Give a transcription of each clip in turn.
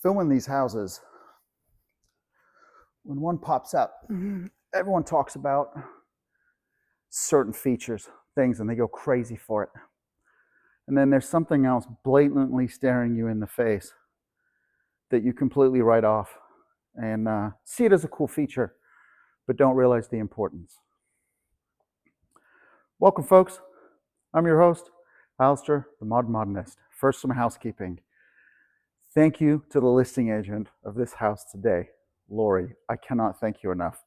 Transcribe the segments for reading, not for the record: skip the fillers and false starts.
filming these houses, when one pops up, everyone talks about certain features, things, and they go crazy for it. And then there's something else blatantly staring you in the face that you completely write off and see it as a cool feature, but don't realize the importance. Welcome, folks. I'm your host, Alister, the Modernist. First, some housekeeping. Thank you to the listing agent of this house today, Lori. I cannot thank you enough.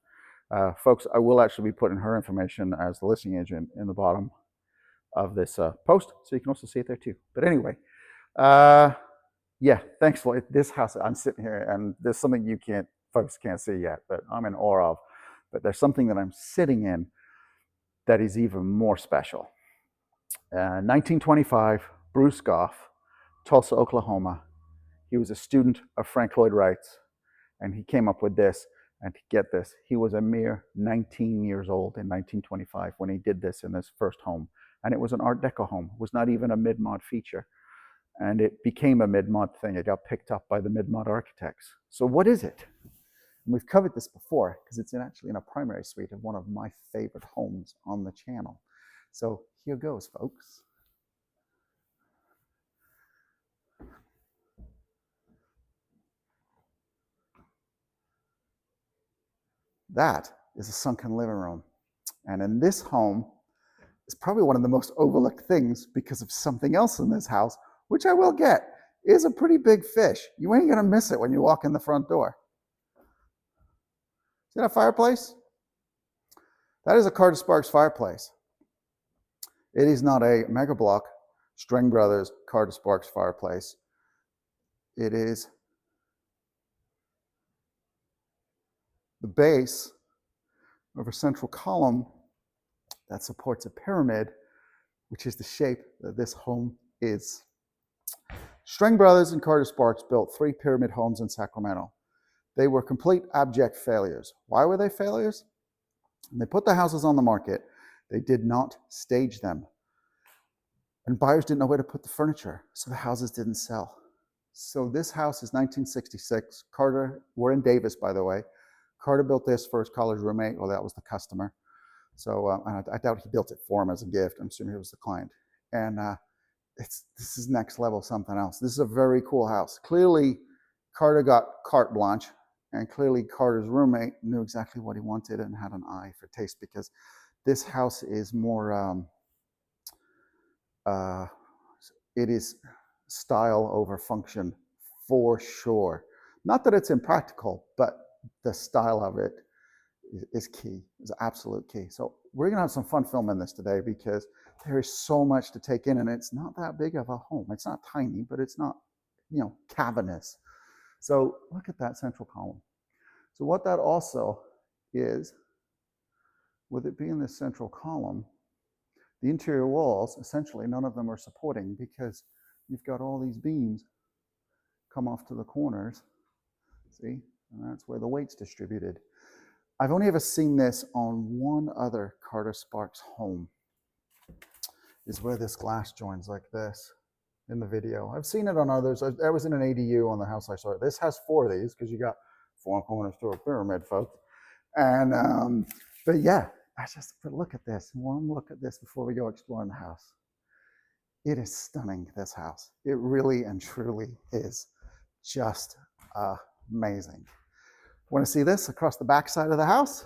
Folks, I will actually be putting her information as the listing agent in the bottom of this post, so you can also see it there too. But anyway, yeah, thanks, Lori. This house, I'm sitting here, and there's something you folks can't see yet, but I'm in awe of. But there's something that I'm sitting in that is even more special. 1925, Bruce Goff, Tulsa, Oklahoma. He was a student of Frank Lloyd Wright's, and he came up with this. And to get this, he was a mere 19 years old in 1925 when he did this in his first home. And it was an Art Deco home. It was not even a mid-mod feature. And it became a mid-mod thing. It got picked up by the mid-mod architects. So what is it? And we've covered this before because it's actually in a primary suite of one of my favorite homes on the channel. So here goes, folks. That is a sunken living room. And in this home, it's probably one of the most overlooked things because of something else in this house, which I will get, is a pretty big fish. You ain't gonna miss it when you walk in the front door. See that fireplace? That is a Carter Sparks fireplace. It is not a Mega Block String Brothers Carter Sparks fireplace. It is the base of a central column that supports a pyramid, which is the shape that this home is. String Brothers and Carter Sparks built 3 pyramid homes in Sacramento. They were complete abject failures. Why were they failures? When they put the houses on the market, they did not stage them. And buyers didn't know where to put the furniture, so the houses didn't sell. So this house is 1966. Carter, we're in Davis, by the way. Carter built this for his college roommate. Well, that was the customer. So I doubt he built it for him as a gift. I'm assuming he was the client. And this is next level something else. This is a very cool house. Clearly, Carter got carte blanche, and clearly Carter's roommate knew exactly what he wanted and had an eye for taste, because this house is more, it is style over function for sure. Not that it's impractical, but the style of it is key, is absolute key. So we're gonna have some fun filming this today because there is so much to take in, and it's not that big of a home. It's not tiny, but it's not, cavernous. So look at that central column. So what that also is, with it being this central column, the interior walls, essentially none of them are supporting because you've got all these beams come off to the corners, see? And that's where the weight's distributed. I've only ever seen this on one other Carter Sparks home, is where this glass joins like this in the video. I've seen it on others. I was in an ADU on the house I saw. This has 4 of these because you got 4 corners to a pyramid, folks. And, but yeah, but look at this. One look at this before we go exploring the house. It is stunning, this house. It really and truly is just amazing. Want to see this across the back side of the house?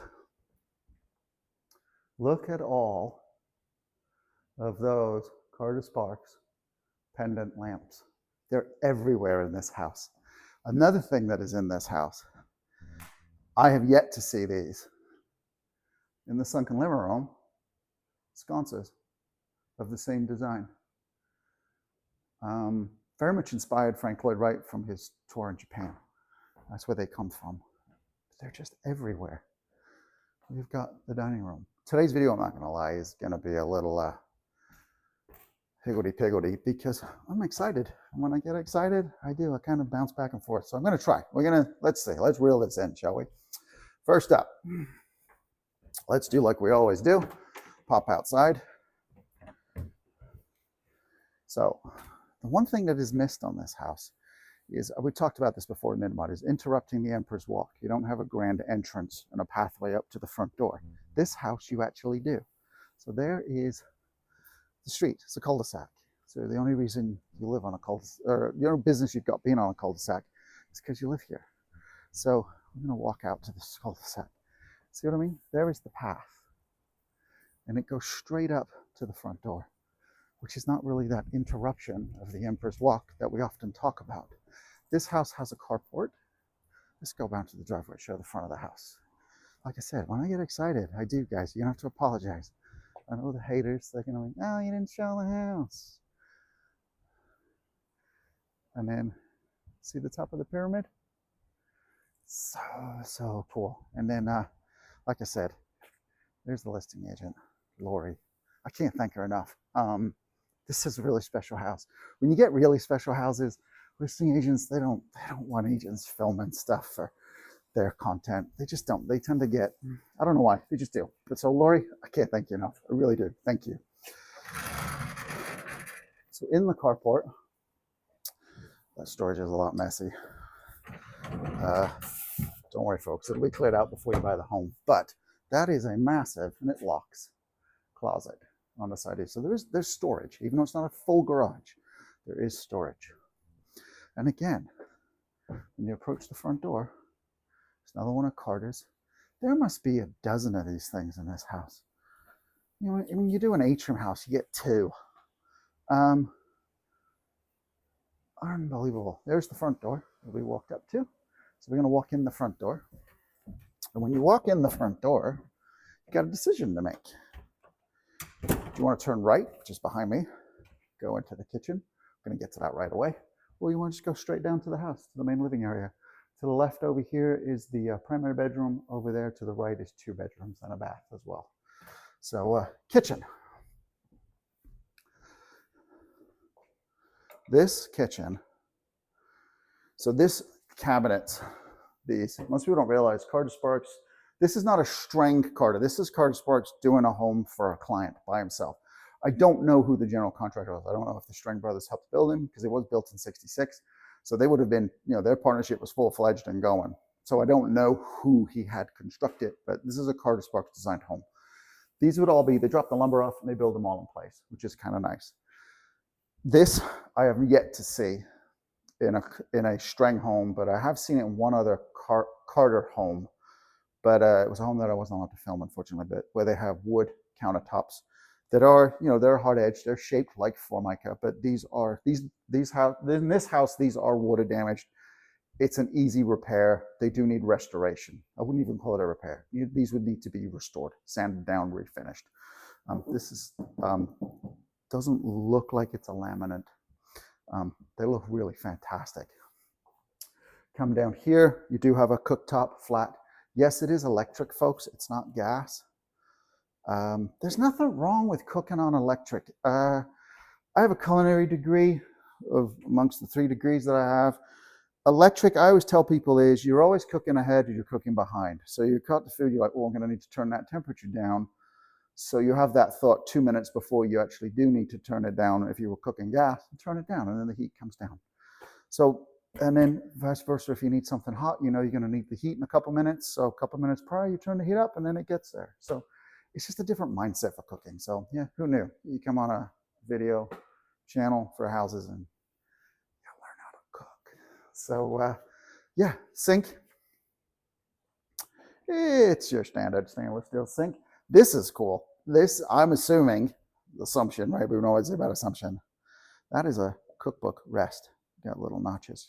Look at all of those Carter Sparks pendant lamps. They're everywhere in this house. Another thing that is in this house, I have yet to see these. In the sunken living room, sconces of the same design. Very much inspired Frank Lloyd Wright from his tour in Japan. That's where they come from. They're just everywhere. We've got the dining room. Today's video, I'm not gonna lie, is gonna be a little higgledy-piggledy because I'm excited. And when I get excited, I kind of bounce back and forth. So I'm gonna try. Let's reel this in, shall we? First up, let's do like we always do. Pop outside. So the one thing that is missed on this house is, we talked about this before in Mid-Mod, is interrupting the Emperor's Walk. You don't have a grand entrance and a pathway up to the front door. This house you actually do. So there is the street. It's a cul-de-sac. So the only reason you live on a cul-de-sac, or the only business you've got being on a cul-de-sac, is because you live here. So I'm going to walk out to this cul-de-sac. See what I mean? There is the path. And it goes straight up to the front door, which is not really that interruption of the Emperor's Walk that we often talk about. This house has a carport. Let's go down to the driveway, show the front of the house. Like I said, when I get excited, I do, guys. You don't have to apologize. I know the haters, they're going to be, oh, you didn't show the house. And then, see the top of the pyramid? So cool. And then, like I said, there's the listing agent, Lori. I can't thank her enough. This is a really special house. When you get really special houses, listing agents, they don't want agents filming stuff for their content. They just don't. They tend to get, I don't know why, they just do. But so Lori, I can't thank you enough. I really do. Thank you. So in the carport, that storage is a lot messy. Don't worry, folks. It'll be cleared out before you buy the home. But that is a massive, and it locks, closet on the side. So there's storage. Even though it's not a full garage, there is storage. And again, when you approach the front door, there's another one of Carter's. There must be a dozen of these things in this house. You know, when you do an atrium house, you get 2. Unbelievable. There's the front door that we walked up to. So we're going to walk in the front door. And when you walk in the front door, you got a decision to make. Do you want to turn right, just behind me, go into the kitchen? I'm going to get to that right away. Or you want to just go straight down to the house, to the main living area. To the left over here is the primary bedroom. Over there to the right is 2 bedrooms and a bath as well. So kitchen. This kitchen, so this cabinets, these, most people don't realize Carter Sparks, this is not a string Carter. This is Carter Sparks doing a home for a client by himself. I don't know who the general contractor was. I don't know if the String brothers helped build him, because it was built in '66. So they would have been, you know, their partnership was full-fledged and going. So I don't know who he had constructed, but this is a Carter Sparks designed home. These would all be, they drop the lumber off and they build them all in place, which is kind of nice. This I have yet to see in a string home, but I have seen it in one other Carter home. But it was a home that I wasn't allowed to film, unfortunately, but where they have wood countertops that are, you know, they're hard edged, they're shaped like Formica, but these are, in this house, these are water damaged. It's an easy repair. They do need restoration. I wouldn't even call it a repair. These would need to be restored, sanded down, refinished. This is, doesn't look like it's a laminate. They look really fantastic. Come down here, you do have a cooktop flat. Yes, it is electric, folks. It's not gas. There's nothing wrong with cooking on electric. I have a culinary degree amongst the 3 degrees that I have. Electric, I always tell people, is you're always cooking ahead or you're cooking behind. So you cut the food, you're like, oh, I'm going to need to turn that temperature down. So you have that thought 2 minutes before you actually do need to turn it down. If you were cooking gas, turn it down, and then the heat comes down. So, and then vice versa, if you need something hot, you know you're going to need the heat in a couple minutes. So a couple minutes prior, you turn the heat up, and then it gets there. So it's just a different mindset for cooking. So yeah, who knew? You come on a video channel for houses and you learn how to cook. So yeah, sink. It's your standard stainless steel sink. This is cool. This, I'm assuming, assumption, right? We don't always say about assumption. That is a cookbook rest. Got little notches.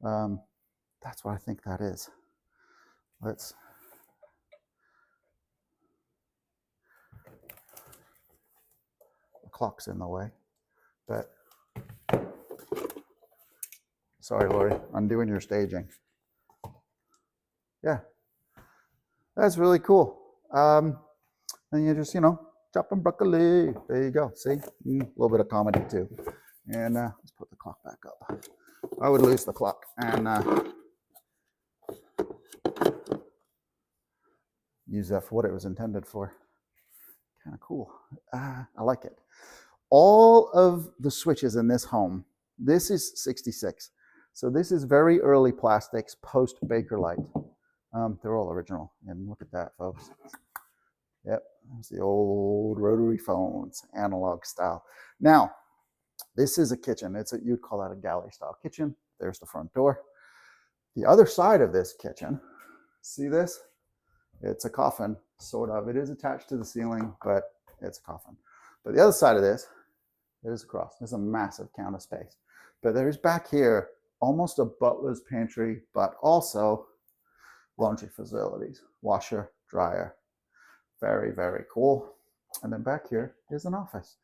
That's what I think that is. Let's. The clock's in the way, but sorry, Lori, undoing your staging. Yeah, that's really cool. And you just, you know, chopping broccoli. There you go. See, a little bit of comedy too. And let's put the clock back up. I would lose the clock and use that for what it was intended for. Kind of cool. I like it. All of the switches in this home, this is 66. So this is very early plastics, post Bakelite. They're all original. And look at that, folks. Yep, there's the old rotary phones, analog style. Now, this is a kitchen. You'd call that a galley style kitchen. There's the front door. The other side of this kitchen, see this? It's a coffin, sort of. It is attached to the ceiling, but it's a coffin. But the other side of this, there's a cross. There's a massive counter space. But there's back here almost a butler's pantry, but also laundry facilities, washer, dryer. Very, very cool. And then back here is an office.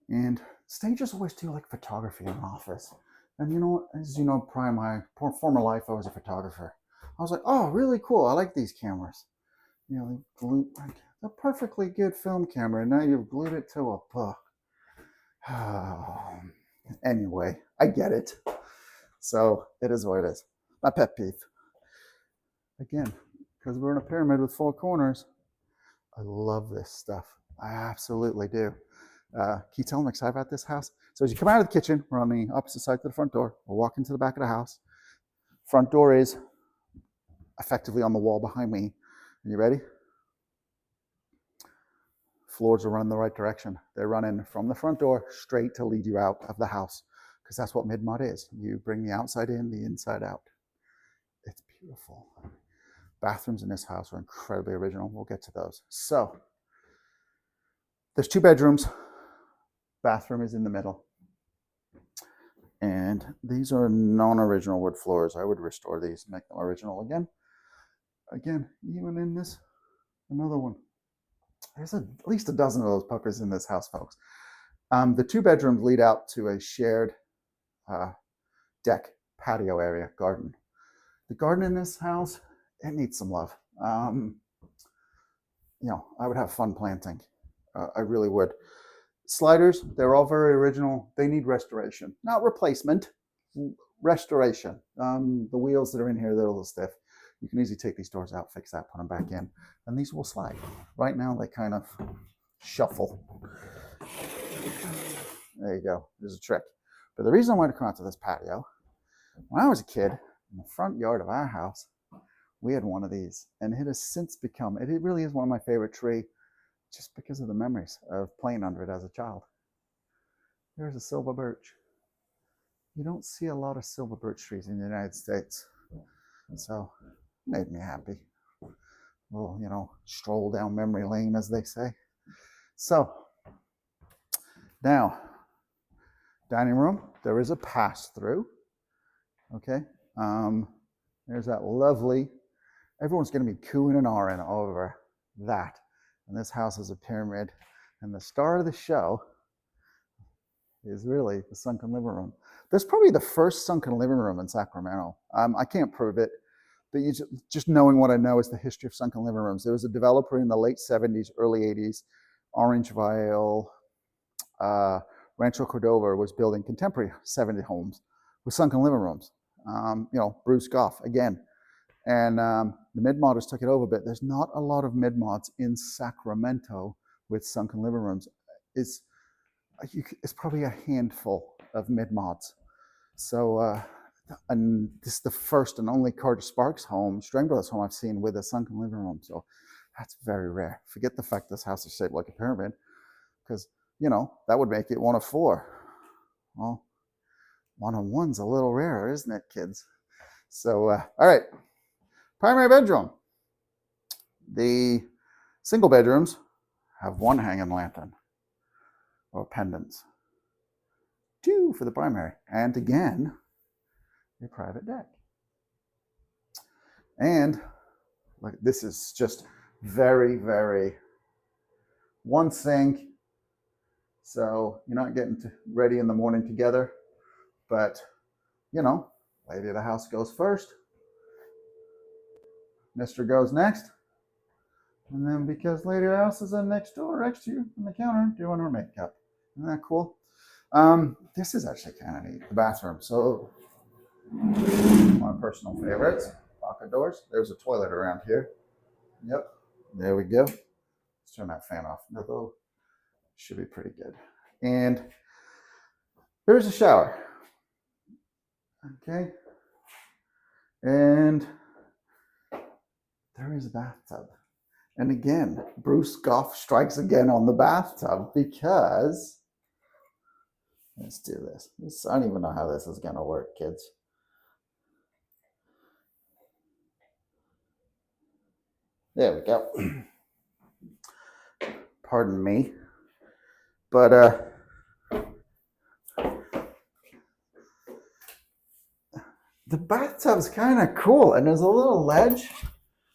And stages always do like photography in an office. And you know, as you know, prior my former life, I was a photographer. I was like, oh, really cool. I like these cameras. You know, like a perfectly good film camera, and now you've glued it to a book. Anyway, I get it. So it is what it is. My pet peeve. Again, because we're in a pyramid with 4 corners, I love this stuff. I absolutely do. Can you tell I'm excited about this house? So as you come out of the kitchen, we're on the opposite side to the front door. We'll walk into the back of the house. Front door is effectively on the wall behind me. Are you ready? Floors are running the right direction. They're running from the front door straight to lead you out of the house, because that's what mid-mod is. You bring the outside in, the inside out. It's beautiful. Bathrooms in this house are incredibly original. We'll get to those. So there's 2 bedrooms. Bathroom is in the middle. And these are non-original wood floors. I would restore these, make them original again. Again, even in this, another one. There's at least a dozen of those puppers in this house, folks. The 2 bedrooms lead out to a shared deck, patio area, garden. The garden in this house, it needs some love. You know, I would have fun planting. I really would. Sliders, they're all very original. They need restoration, not replacement, restoration. The wheels that are in here, they're a little stiff. You can easily take these doors out, fix that, put them back in, and these will slide. Right now, they kind of shuffle. There you go. There's a trick. But the reason I wanted to come out to this patio, when I was a kid, in the front yard of our house, we had one of these, and it has since become, it really is one of my favorite trees, just because of the memories of playing under it as a child. There's a silver birch. You don't see a lot of silver birch trees in the United States. So it made me happy. A little, you know, stroll down memory lane, as they say. So now, dining room, there is a pass-through. Okay. There's that lovely, everyone's going to be cooing and ahhing over that. And this house is a pyramid. And the star of the show is really the sunken living room. There's probably the first sunken living room in Sacramento. I can't prove it, but just knowing what I know is the history of sunken living rooms. There was a developer in the late 70s, early 80s, Orangeville, Rancho Cordova was building contemporary 70 homes with sunken living rooms. You know, Bruce Goff, again. And the mid-modders took it over, but there's not a lot of mid-mods in Sacramento with sunken living rooms. It's probably a handful of mid-mods. So, and this is the first and only Carter Sparks home, Strang Brothers home I've seen with a sunken living room. So that's very rare. Forget the fact this house is shaped like a pyramid, because, you know, that would make it one of 4. Well, 1 of 1's a little rarer, isn't it, kids? So, all right. Primary bedroom. The single bedrooms have 1 hanging lantern or pendants. 2 for the primary. And again, your private deck. And like, this is just very, very 1 sink. So you're not getting ready in the morning together. But, you know, lady of the house goes first. Mr. goes next. And then because lady of the house is in next door, next to you on the counter, doing her makeup. Isn't that cool? This is actually kind of neat, the bathroom. So, my personal favorites, pocket doors. There's a toilet around here. Yep, there we go. Let's turn that fan off. Although, should be pretty good. And Here's a shower. Okay. And there is a bathtub. And again, Bruce Goff strikes again on the bathtub because, let's do this. I don't even know how this is going to work, kids. There we go. Pardon me. But the bathtub's kind of cool. And there's a little ledge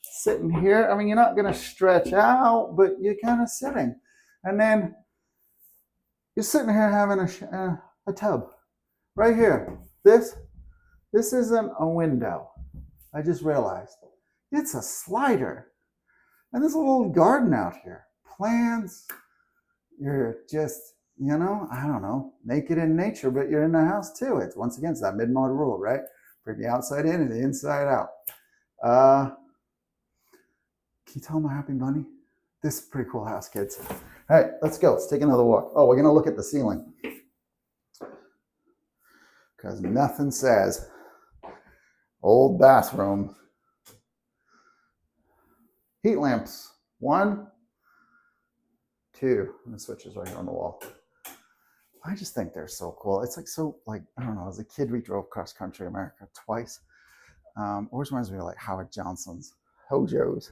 sitting here. I mean, you're not going to stretch out, but you're kind of sitting. And then you're sitting here having a tub right here. This isn't a window. I just realized it's a slider. And there's a little garden out here. Plants. You're just, I don't know, naked in nature, but you're in the house too. It's once again, it's that mid-mod rule, right? Bring the outside in and the inside out. Can you tell I'm a happy bunny? This is a pretty cool house, kids. All right, let's go. Let's take another walk. Oh, we're going to look at the ceiling. Because nothing says old bathroom. Heat lamps. 1, 2. And the switch is right here on the wall. I just think they're so cool. It's like I don't know, as a kid, we drove cross country America twice. Always reminds me of like Howard Johnson's Hojo's.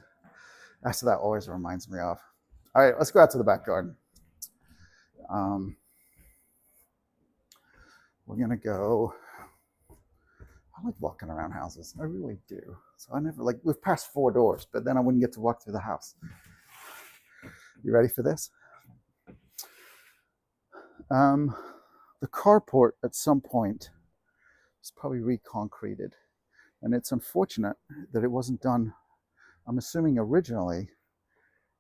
That's what that always reminds me of. All right, let's go out to the back garden. We're gonna go. I like walking around houses. I really do. So I never we've passed 4 doors, but then I wouldn't get to walk through the house. You ready for this? The carport at some point was probably reconcreted, and it's unfortunate that it wasn't done. I'm assuming originally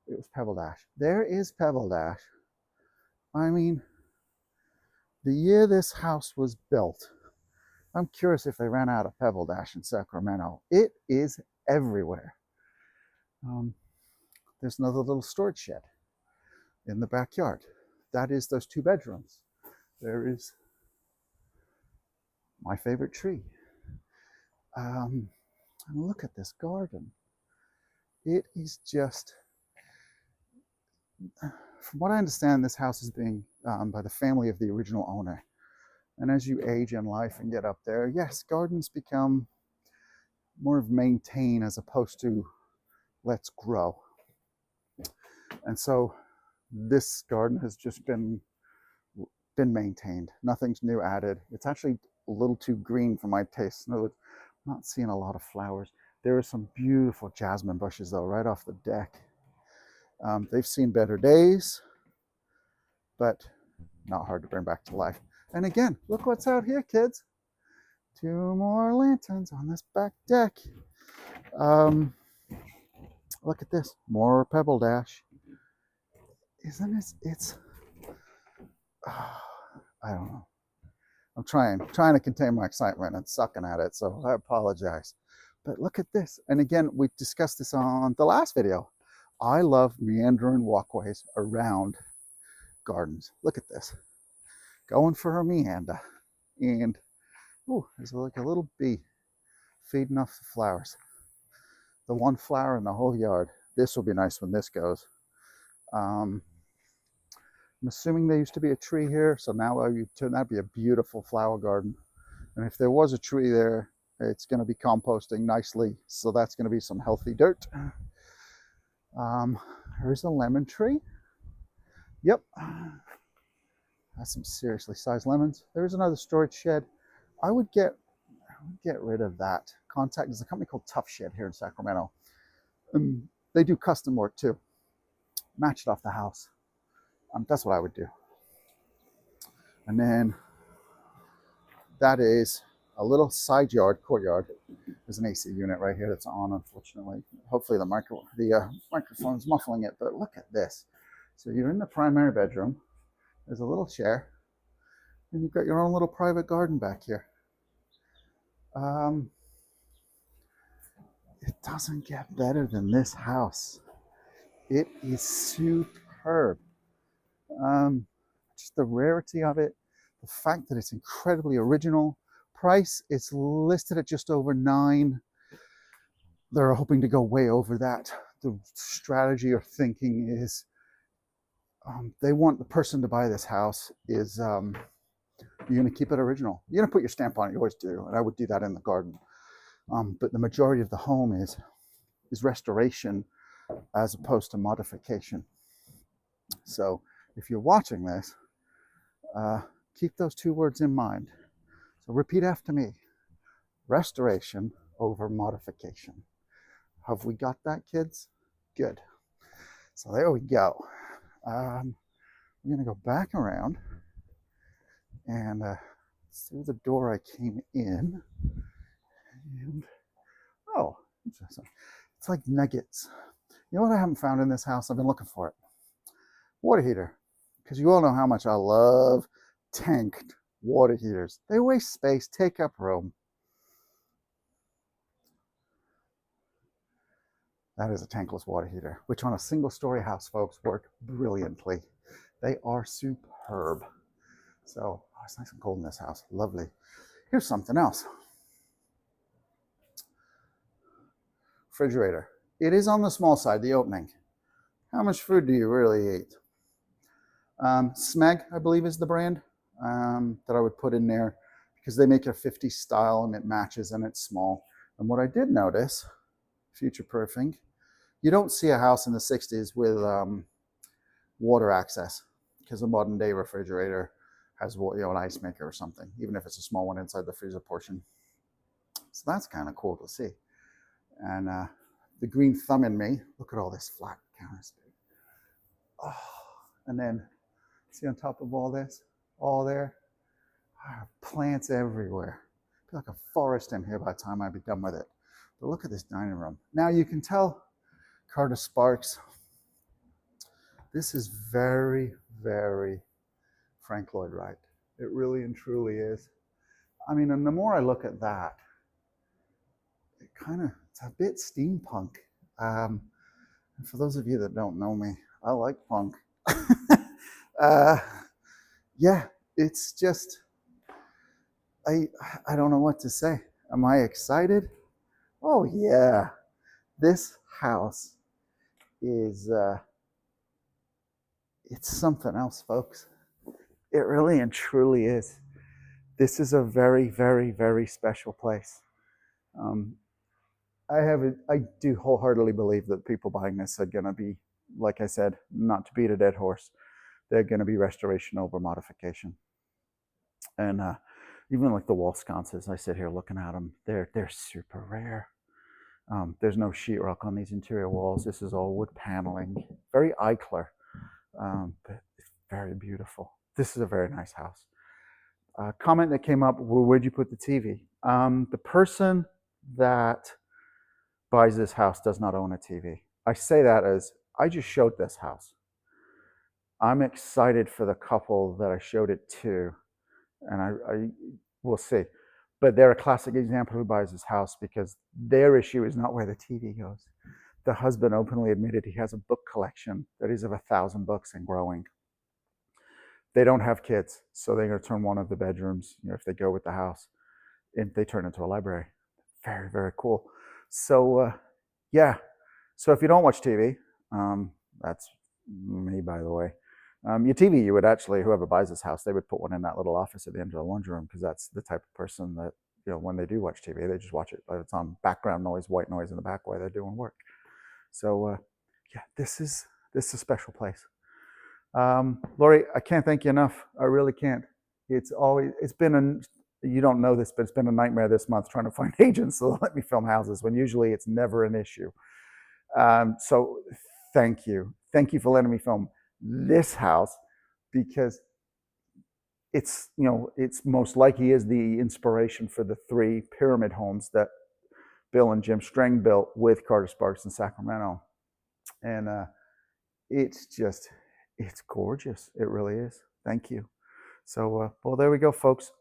it was pebble dash. There is pebble dash. I mean, the year this house was built, I'm curious if they ran out of pebble dash in Sacramento. It is everywhere. There's another little storage shed in the backyard. That is those 2 bedrooms. There is my favorite tree. And look at this garden. It is just, from what I understand, this house is being by the family of the original owner. And as you age in life and get up there, yes, gardens become more of maintain as opposed to let's grow. And so this garden has just been maintained. Nothing's new added. It's actually a little too green for my taste. No, I'm not seeing a lot of flowers. There are some beautiful jasmine bushes though, right off the deck. They've seen better days, but not hard to bring back to life. And again, look what's out here, kids. 2 more lanterns on this back deck. Look at this, more pebble dash. Isn't it? It's, I don't know. I'm trying to contain my excitement and sucking at it, so I apologize. But look at this. And again, we discussed this on the last video. I love meandering walkways around gardens. Look at this. Going for a meander. And, oh, there's like a little bee feeding off the flowers. The 1 flower in the whole yard. This will be nice when this goes. I'm assuming there used to be a tree here, so now that'd be a beautiful flower garden. And if there was a tree there, it's going to be composting nicely, so that's going to be some healthy dirt. There's a lemon tree. Yep, that's some seriously sized lemons. There's another storage shed. I would get rid of that. There's a company called Tough Shed here in Sacramento. They do custom work too. Match it off the house. That's what I would do. And then that is a little side yard, courtyard. There's an AC unit right here that's on, unfortunately. Hopefully the microphone's muffling it, but look at this. So you're in the primary bedroom. There's a little chair, and you've got your own little private garden back here. It doesn't get better than this house. It is superb. Just the rarity of it, The fact that it's incredibly original. Price, it's listed at just over $9. They're hoping to go way over that. The strategy or thinking is they want the person to buy this house is you're going to keep it original. You're going to put your stamp on it. You always do, and I would do that in the garden. But the majority of the home is restoration as opposed to modification. So if you're watching this, keep those two words in mind. So repeat after me: restoration over modification. Have we got that, kids? Good. So there we go. I'm going to go back around and through the door I came in. And, oh, it's like nuggets. You know what I haven't found in this house? I've been looking for it. Water heater. Because you all know how much I love tanked water heaters. They waste space, take up room. That is a tankless water heater, which on a single-story house, folks, work brilliantly. They are superb. So, oh, it's nice and cold in this house. Lovely. Here's something else. Refrigerator. It is on the small side, the opening. How much food do you really eat? Smeg, I believe, is the brand that I would put in there because they make a 50s style and it matches and it's small. And what I did notice, future-proofing, you don't see a house in the 60s with water access because a modern day refrigerator has, you know, an ice maker or something, even if it's a small one inside the freezer portion. So that's kind of cool to see. And the green thumb in me, look at all this flat counter space. Oh, and then see on top of all this, all there, plants everywhere. I feel like a forest in here by the time I'd be done with it. But look at this dining room. Now you can tell Carter Sparks, this is very, very Frank Lloyd Wright. It really and truly is. I mean, and the more I look at that, it kind of, it's a bit steampunk. And for those of you that don't know me, I like punk. Yeah, it's just, I don't know what to say. Am I excited? Oh yeah, this house is, it's something else, folks. It really and truly is. This is a very, very, very special place. I do wholeheartedly believe that people buying this are going to be, like I said, not to beat a dead horse, they're going to be restoration over modification. And even like the wall sconces, I sit here looking at them, they're super rare. There's no sheetrock on these interior walls. This is all wood paneling, very Eichler, but it's very beautiful. This is a very nice house. Comment that came up, well, where'd you put the TV? The person that buys this house does not own a TV. I say that as I just showed this house. I'm excited for the couple that I showed it to, and I will see. But they're a classic example who buys this house because their issue is not where the TV goes. The husband openly admitted he has a book collection that is of 1,000 books and growing. They don't have kids, so they're going to turn one of the bedrooms, you know, if they go with the house, and they turn into a library. Very, very cool. So, yeah. So if you don't watch TV, that's me, by the way. Your TV, you would actually, whoever buys this house, they would put one in that little office at the end of the laundry room because that's the type of person that, you know, when they do watch TV, they just watch it. It's on background noise, white noise in the back while they're doing work. So, yeah, this is a special place. Lori, I can't thank you enough. I really can't. It's been you don't know this, but it's been a nightmare this month trying to find agents to let me film houses when usually it's never an issue. So thank you. Thank you for letting me film this house because it's, you know, it's most likely is the inspiration for the 3 pyramid homes that Bill and Jim Strang built with Carter Sparks in Sacramento. And it's just, it's gorgeous. It really is. Thank you. So, well, there we go, folks.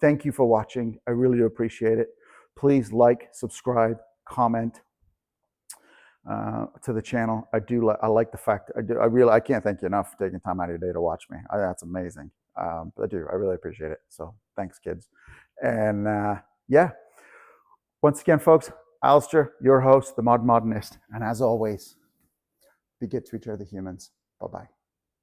Thank you for watching. I really do appreciate it. Please like, subscribe, comment to the channel. I like the fact I can't thank you enough for taking time out of your day to watch me. That's amazing. But I do. I really appreciate it. So thanks, kids. And yeah, once again, folks, Alister, your host, the Modernist. And as always, be good to each other, humans. Bye-bye.